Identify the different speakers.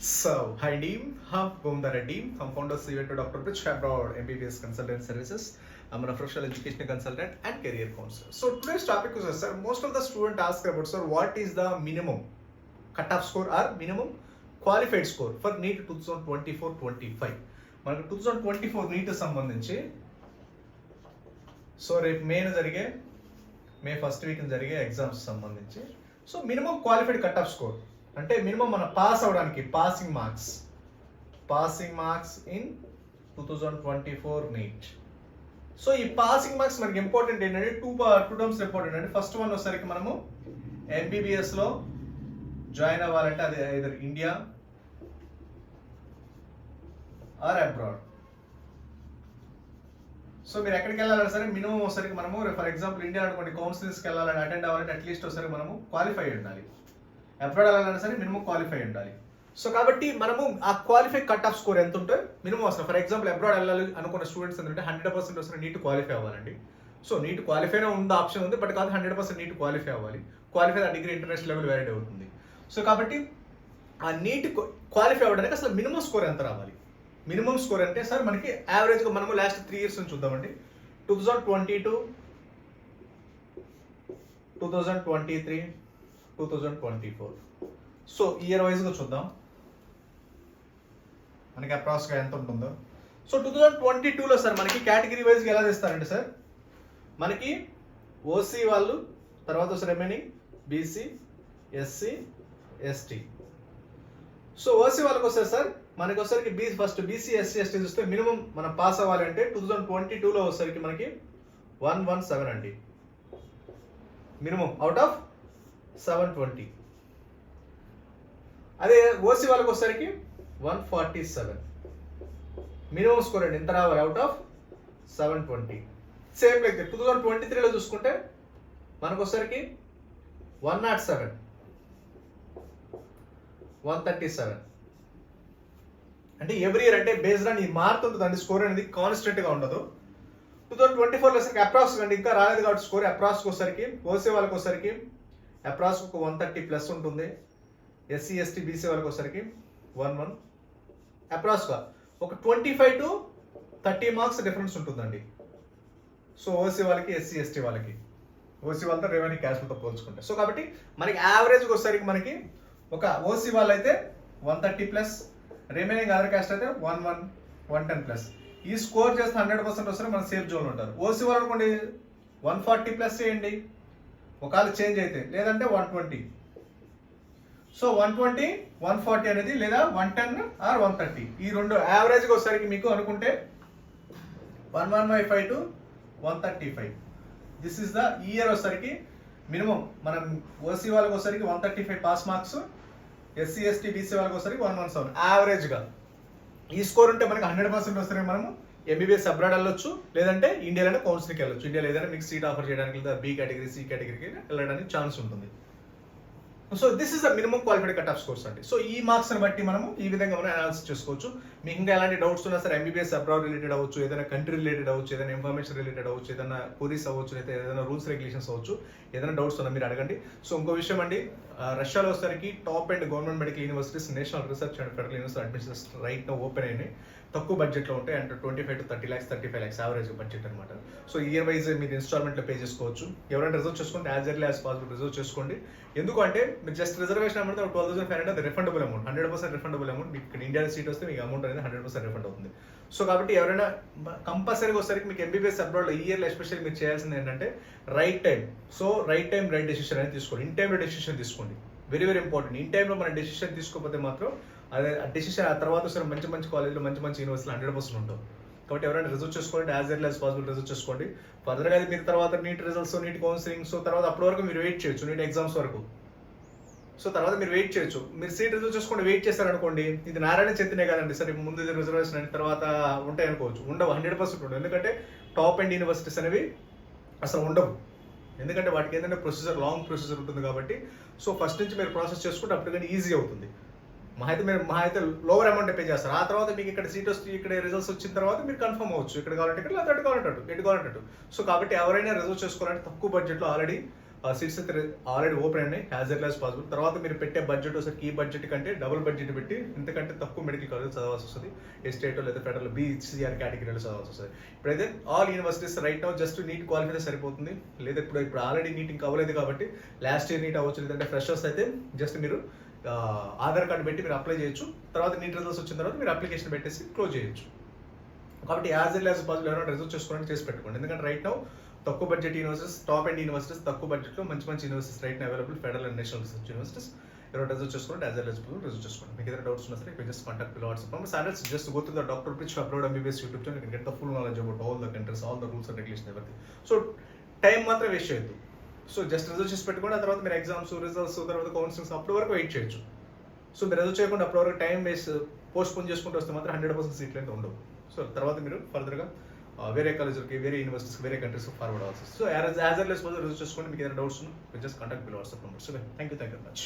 Speaker 1: So, hi team, I'm Gomdara team. I'm founder CEO to Dr. Rich Abroad MBBS Consultant Services. I'm a professional educational consultant and career counselor. So today's topic is, sir, most of the student ask about, sir, what is the minimum cutoff score or minimum qualified score for NEET 2024-25? మనకు 2024 neat సంబంధించి so రేపు May first week జరిగే exams సంబంధించి so minimum qualified cut off score అంటే minimum మన pass అవడానికి passing marks in 2024 NEET. So ఈ passing marks మనకి ఇంపార్టెంట్ ఏంటంటే టూ టర్మ్స్ ఇంపార్టెంట్ అండి. ఫస్ట్ వన్ వచ్చేసరికి మనము ఎంబీబీఎస్ లో జాయిన్ అవ్వాలంటే అది either India or abroad. So మీరు ఎక్కడికి వెళ్ళాలన్నా సరే మినిమం ఒకసారికి మనము ఫర్ ఎగ్జాంపుల్ ఇండియా అనుకోండి కౌన్సిలింగ్స్కి వెళ్ళాలని అటెండ్ అవ్వాలంటే అట్లీస్ట్ ఒకసారి మనము క్వాలిఫై ఉండాలి. అబ్రాడ్ వెళ్ళాలన్నా సరే మినిమం క్వాలిఫై ఉండాలి. సో కాబట్టి మనము ఆ క్వాలిఫై కట్ ఆఫ్ స్కోర్ ఎంత ఉంటే మినిమం వస్తుంది. ఫర్ ఎగ్జాంపుల్ అబ్రాడ్ వెళ్ళాలి అనుకున్న స్టూడెంట్స్ ఏంటంటే 100% వస్తే నీట్ క్వాలిఫై అవ్వాలండి. సో నీట్ క్వాలిఫైనే ఉంది ఆప్షన్ ఉంది, బట్ కాదు 100% నీట్ క్వాలిఫై అవ్వాలి. క్వాలిఫై ఆ డిగ్రీ ఇంటర్నేషనల్ లెవెల్ వ్యాలిడ్ అవుతుంది. సో కాబట్టి ఆ నీట్ క్వాలిఫై అవ్వడానికి అసలు మినిమం స్కోర్ ఎంత రావాలి? మినిమం స్కోర్ అంటే సార్ మనకి యావరేజ్గా మనము లాస్ట్ 3 years నుంచి చూద్దామండి. 2022, 2023, 2024. సో ఇయర్ వైజ్గా చూద్దాం మనకి అప్రాక్స్గా ఎంత ఉంటుందో. సో 2022లో సార్ మనకి కేటగిరీ వైజ్గా ఎలా చేస్తారంటే సార్ మనకి ఓసీ వాళ్ళు, తర్వాత sir remaining BC, SC, ST. So OC వాళ్ళకి వస్తే సార్ మనకి వచ్చేసరికి ఫస్ట్ బీసీ, ఎస్సీ, ఎస్టీ చూస్తే మినిమం మనం పాస్ అవ్వాలంటే 2022లో వచ్చేసరికి మనకి 117 అండి మినిమం అవుట్ ఆఫ్ 720. అదే ఓసీ వాళ్ళకి వచ్చేసరికి 147 మినిమం స్కోర్ అండి. ఎంత రావాలి? Out of 720. సేమ్ లైక్ 2023లో చూసుకుంటే మనకు వచ్చేసరికి 107, 137. అంటే ఎవ్రీ ఇయర్ అంటే బేస్డ్ ఆన్ ఈ మారుతుంటుంది స్కోర్ అనేది కాన్స్టెంట్ గా ఉండదు. 2024లో వచ్చరికి అప్రాక్స్ అండి ఇంకా రాలేదు కాబట్టి స్కోర్ అప్రాక్స్ వచ్చరికి ఓసీ వాళ్ళకి వచ్చరికి అప్రాక్స్ ఒక 130+ ఉంటుంది. ఎస్సీ, ఎస్టీ, బీసీ వాళ్ళకి వచ్చరికి 11 అప్రాక్స్గా ఒక 25 to 30 మార్క్స్ డిఫరెన్స్ ఉంటుందండి. సో ఓసీ వాళ్ళకి, ఎస్సీ, ఎస్టీ వాళ్ళకి, ఓసీ వాళ్ళతో రెవెన్యూ క్యాస్ట్తో పోల్చుకుంటే. సో కాబట్టి మనకి యావరేజ్గా వచ్చరికి మనకి ఒక ఓసీ వాళ్ళు అయితే 130+, రిమైనింగ్ అదర్ క్యాస్ట్ అయితే 11, 110+. ఈ స్కోర్ చేస్తే 100% వస్తే మన సేఫ్ జోన్ ఉంటారు. ఓసీ వాళ్ళు అనుకోండి 140+ చేయండి ఒకవేళ చేంజ్ అయితే, లేదంటే 120. సో 120, 140 అనేది లేదా 110 ఆర్ 130 ఈ రెండు యావరేజ్గా వచ్చేసరికి మీకు అనుకుంటే 115 to 135. This is the year వచ్చేసరికి మినిమం మనం ఓసీ వాళ్ళకి వచ్చేసరికి 135 pass marks, SC, ST, BC వాళ్ళకి వచ్చేసరికి 117 యావరేజ్గా. ఈ స్కోర్ ఉంటే మనకి 100% వస్తే మనము ఎంబీబీఎస్ అబ్రాడ్ వెళ్ళొచ్చు, లేదంటే ఇండియాలోనే కౌన్సిలింగ్కి వెళ్ళొచ్చు. ఇండియాలో ఏదైనా మీకు సీట్ ఆఫర్ చేయడానికి లేదా బి కేటగిరీ, సి కేటగిరీకి వెళ్ళడానికి ఛాన్స్ ఉంటుంది. So this is the minimum qualified cut of scores అండి. సో ఈ మార్క్స్ని బట్టి మనము ఈ విధంగా మనం అనాలిసిస్ చేసుకోవచ్చు. మీకు ఇంకా ఎలాంటి డౌట్స్ ఉన్నా సరే ఎంబీబీఎస్ అబ్రాడ్ రిలేటెడ్ అవ్వచ్చు, ఏదైనా కంట్రీ రిలేటెడ్ అవ్వచ్చు, ఏదైనా ఇన్ఫర్మేషన్ రిలేటెడ్ అవ్వచ్చు, ఏదైనా క్వరీస్ అవ్వచ్చు, లేదా ఏదైనా రూల్స్ రెగ్యులేషన్స్ అవ్వచ్చు, ఏదైనా డౌట్స్ ఉన్నా మీరు అడగండి. సో ఇంకో విషయం అండి, రష్యాలో వచ్చేసరికి top and government medical universities, national research and federal university admissions right now open అయినాయి. తక్కువ బడ్జెట్లో ఉంటాయి అంటే 25 to 30 lakhs, 35 lakhs average budget అనమాట. సో ఇయర్ వైజ్ మీరు ఇన్స్టాల్మెంట్లో పే చేసుకోవచ్చు. ఎవరైనా రిజర్వ్ చేసుకోండి, as early as possible reserve చేసుకోండి. ఎందుకంటే మీరు జస్ట్ రిజర్వేషన్ అమౌంట్ 12,500 అది రిఫండబుల్ అమౌంట్, 100% రిఫండబుల్ అమౌంట్. మీకు ఇక్కడ ఇండియా సీట్ వస్తే మీకు అమౌంట్ అనేది 100% రిఫండ్ అవుతుంది. సో కాబట్టి ఎవరైనా కంపల్సరీగా వచ్చేసరికి మీకు ఎంబీబీఎస్ అబ్రాడ్లో ఈ ఇయర్లో ఎస్పెషల్లీ మీరు చేయాల్సింది ఏంటంటే రైట్ టైం రైట్ డెసిషన్ అనేది తీసుకోండి. ఇన్ టైంలో డెసిషన్ తీసుకోండి. Very very important. ఇన్ టైంలో మనం డెసిషన్ తీసుకోకపోతే మాత్రం అదే డెసిషన్ ఆ తర్వాత వస్తే మంచి కాలేజ్లో మంచి యూనివర్సిటీలో 100% ఉంటాం. కాబట్టి ఎవరైనా రిజర్వ్ చేసుకోండి, as early as possible reserve చేసుకోండి. ఫర్దర్గా అది మీరు తర్వాత NEET results, NEET counselling, so తర్వాత అప్పటి వరకు మీరు వెయిట్ చేయొచ్చు, నీట్ ఎగ్జామ్స్ వరకు. సో తర్వాత మీరు వెయిట్ చేయొచ్చు. మీరు సీట్ రిజర్వ్ చేసుకోండి, వెయిట్ చేస్తారనుకోండి, ఇది నారాయణ చెందినే కదండి సరే ముందు ఇది రిజర్వేషన్ అని తర్వాత ఉంటాయి అనుకోవచ్చు. ఉండవు, 100% ఉండవు. ఎందుకంటే టాప్ అండ్ యూనివర్సిటీస్ అనేవి అసలు ఉండవు. ఎందుకంటే వాటికి ఏంటంటే లాంగ్ ప్రొసీజర్ ఉంటుంది కాబట్టి. సో ఫస్ట్ నుంచి మీరు ప్రాసెస్ చేసుకుంటే అప్పుడు కానీ ఈజీ అవుతుంది. మహా అయితే లోవర్ అమౌంట్ పే చేస్తారు. ఆ తర్వాత మీకు ఇక్కడ సీట్ వస్తే ఇక్కడ రిజల్ట్స్ వచ్చిన తర్వాత మీరు కన్ఫర్మ్ అవ్వచ్చు, ఇక్కడ కావాలంటే ఇక్కడ, లేదా అటు కావాలంటే. సో కాబట్టి ఎవరైనా రిజర్వ్ చేసుకోవాలంటే తక్కువ బడ్జెట్లో ఆల్రెడీ సీట్స్ అయితే ఆల్రెడీ ఓపెన్ అయినాయి యాజ్ ఎర్లీ యాజ్ పాసిబుల్. తర్వాత మీరు పెట్టే బడ్జెట్ ఒకసారి ఈ బడ్జెట్ కంటే డబుల్ బడ్జెట్ పెట్టి ఇంతకంటే తక్కువ మెడికల్ కాలేజ్ చదవాల్సి వస్తుంది. స్టేట్ లేదా ఫెడరల్ బీసీఆర్ కేటగిరీలో చదవాల్సి వస్తుంది. ఇప్పుడైతే all universities right now just neat qualify సరిపోతుంది. లేదా ఇప్పుడు ఆల్రెడీ నీట్ ఇంకా అవ్వలేదు కాబట్టి లాస్ట్ ఇయర్ నీట్ అవ్వచ్చు, లేదంటే ఫ్రెషర్స్ అయితే జస్ట్ మీరు ఆధార్ కార్డు పెట్టి మీరు అప్లై చేయొచ్చు. తర్వాత నీట్ రిజల్ట్స్ వచ్చిన తర్వాత మీరు అప్లికేషన్ పెట్టేసి క్లోజ్ చేయొచ్చు. కాబట్టి యాజ్ ఎల్ యాజ్ పాసిబుల్ ఎవరైనా రిజల్ట్ చేసుకోవడానికి చేసి పెట్టుకోండి. ఎందుకంటే రైట్ నౌ తక్కువ budget universities, top and universities, తక్కువ బడ్జెట్లో మంచి మంచి universities right now available, federal and national research universities. ఎవరైనా రిజల్ట్ చేసుకోండి as L as possible result చేసుకోండి. మీకు ఏదైనా డౌట్స్ ఉన్నా సరే you just contact below WhatsApp number. Silence, just go to the Dr. Pritch Upload MBBS YouTube channel. You can get the full knowledge about all the countries, all the rules and regulations, everything. So time మాత్రం waste చేయొద్దు. So just result చేసి పెట్టుకోండి. ఆ తర్వాత మీరు exams, results, తర్వాత counsellings అప్పటి వరకు వెయిట్ చేయొచ్చు. సో మీరు రిజల్ట్ చేయకుండా అప్పటి వరకు టైం వేస్ట్ పోస్ట్ పోన్ చేసుకుంటూ వస్తే మాత్రం 100% సీట్లు అయితే ఉండవు. సో తర్వాత మీరు ఫర్దర్గా వేరే కాలేజీలకి, వేరే యూనివర్సిటీస్కి, వేరే కంట్రీస్కి ఫార్వర్డ్ అవ్వాల్సి వస్తుంది. So as early as possible result చేసుకోండి. మీకు ఏదైనా డౌట్స్ ఉన్నా just contact below WhatsApp number. So thank you very much.